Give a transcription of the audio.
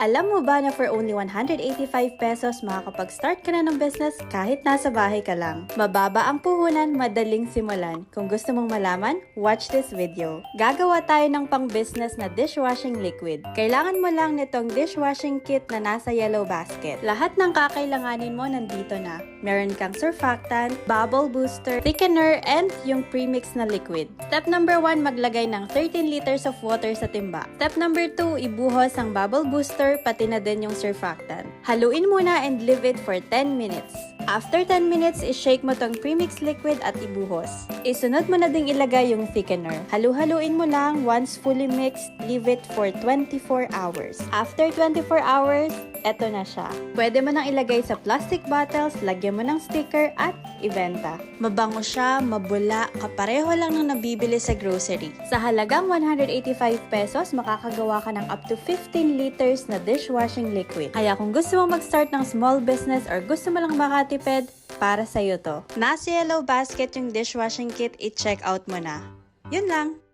Alam mo ba na for only 185 pesos makakapag-start ka na ng business kahit nasa bahay ka lang? Mababa ang puhunan, madaling simulan. Kung gusto mong malaman, watch this video. Gagawa tayo ng pang-business na dishwashing liquid. Kailangan mo lang nitong dishwashing kit na nasa yellow basket. Lahat ng kakailanganin mo nandito na. Meron kang surfactant, bubble booster, thickener, and yung premix na liquid. Step number 1, maglagay ng 13 liters of water sa timba. Step number 2, ibuhos ang bubble booster pati na din yung surfactant. Haluin muna and leave it for 10 minutes. After 10 minutes, i-shake mo tong premix liquid at ibuhos. Isunod mo na ding ilagay yung thickener. Halu-haluin mo lang. Once fully mixed, leave it for 24 hours. After 24 hours, eto na siya. Pwede mo nang ilagay sa plastic bottles, lagyan mo ng sticker at ibenta. Mabango siya, mabula, kapareho lang ng nabibili sa grocery. Sa halagang 185 pesos, makakagawa ka ng up to 15 liters na dishwashing liquid. Kaya kung gusto mong mag-start ng small business or gusto mo lang makatipid, para sa'yo to. Nasa yellow basket yung dishwashing kit, i-check out mo na. Yun lang!